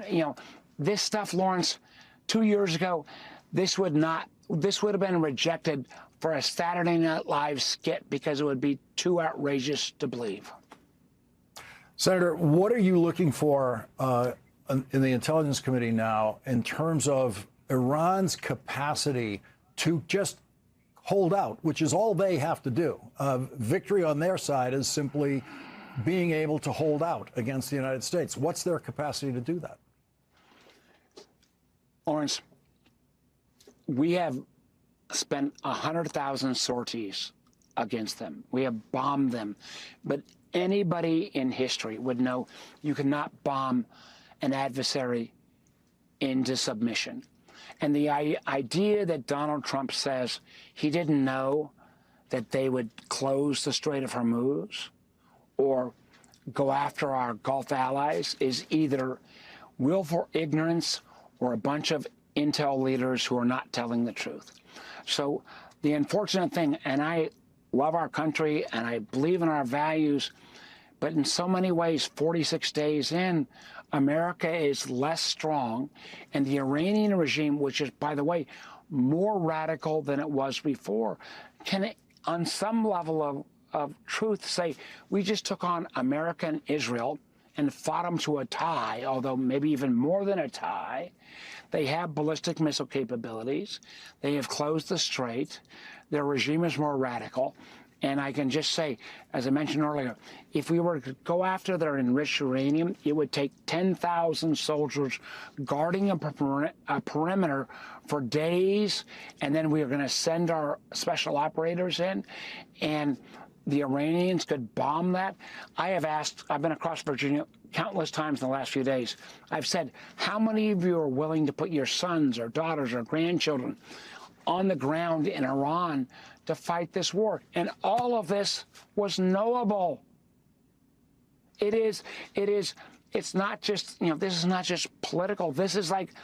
You know, this stuff, Lawrence, 2 years ago, this would have been rejected for a Saturday Night Live skit because it would be too outrageous to believe. Senator, what are you looking for in the Intelligence Committee now in terms of Iran's capacity to just hold out, which is all they have to do? Victory on their side is simply being able to hold out against the United States. What's their capacity to do that? Lawrence, we have spent 100,000 sorties against them. We have bombed them. But anybody in history would know you cannot bomb an adversary into submission. And the idea that Donald Trump says he didn't know that they would close the Strait of Hormuz or go after our Gulf allies is either willful ignorance or a bunch of intel leaders who are not telling the truth. So the unfortunate thing, and I love our country and I believe in our values, but in so many ways, 46 days in, America is less strong, and the Iranian regime, which is, by the way, more radical than it was before, can, on some level of truth, say, we just took on America and Israel and fought them to a tie, although maybe even more than a tie. They have ballistic missile capabilities. They have closed the strait. Their regime is more radical. And I can just say, as I mentioned earlier, if we were to go after their enriched uranium, it would take 10,000 soldiers guarding a perimeter for days, and then we are going to send our special operators in, and the Iranians could bomb that. I've been across Virginia countless times in the last few days. I've said, how many of you are willing to put your sons or daughters or grandchildren on the ground in Iran to fight this war? And all of this was knowable. It's not just, this is not just political. This is like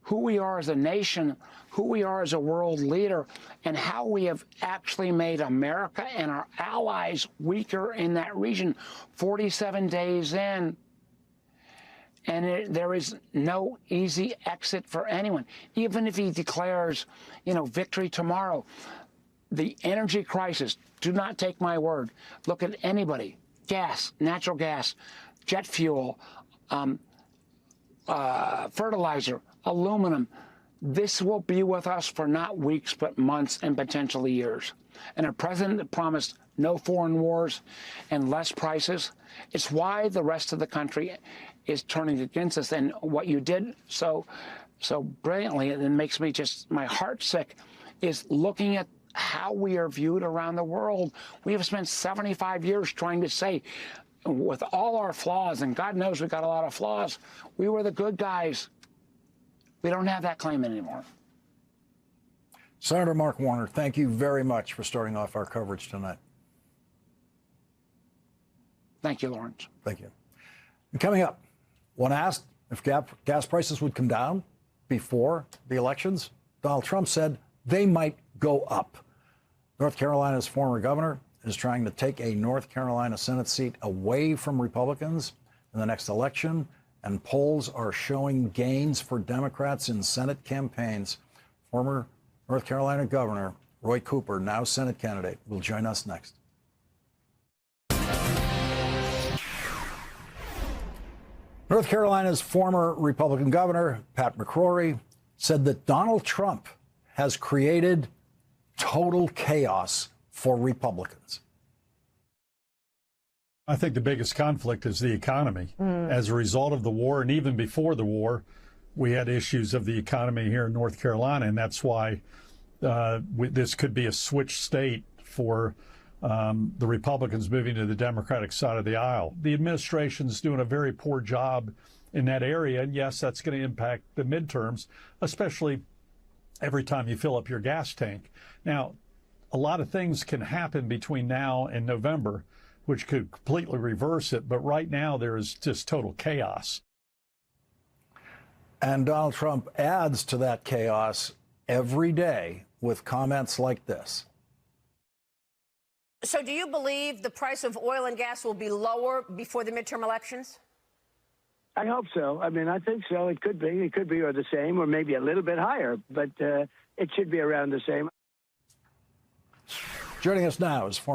who we are as a nation, who we are as a world leader, and how we have actually made America and our allies weaker in that region 47 days in. And there is no easy exit for anyone. Even if he declares, victory tomorrow, the energy crisis, do not take my word. Look at anybody, gas, natural gas, jet fuel, fertilizer, aluminum. This will be with us for not weeks, but months and potentially years. And a president that promised no foreign wars and less prices, it's why the rest of the country is turning against us. And what you did so brilliantly, and it makes me my heart sick, is looking at how we are viewed around the world. We have spent 75 years trying to say, with all our flaws, and God knows we got a lot of flaws, we were the good guys. We don't have that claim anymore. Senator Mark Warner, thank you very much for starting off our coverage tonight. Thank you, Lawrence. Thank you. And coming up, when asked if gas prices would come down before the elections, Donald Trump said they might go up. North Carolina's former governor is trying to take a North Carolina Senate seat away from Republicans in the next election, and polls are showing gains for Democrats in Senate campaigns. Former North Carolina Governor Roy Cooper, now Senate candidate, will join us next. North Carolina's former Republican governor, Pat McCrory, said that Donald Trump has created total chaos for Republicans. I think the biggest conflict is the economy. As a result of the war, and even before the war, we had issues of the economy here in North Carolina, and that's why this could be a switch state for the Republicans moving to the Democratic side of the aisle. The administration's doing a very poor job in that area, and yes, that's going to impact the midterms, especially every time you fill up your gas tank. Now, a lot of things can happen between now and November, which could completely reverse it, but right now there is just total chaos. And Donald Trump adds to that chaos every day with comments like this. So do you believe the price of oil and gas will be lower before the midterm elections? I hope so. I mean, I think so. It could be. It could be or the same or maybe a little bit higher, but it should be around the same. Joining us now is former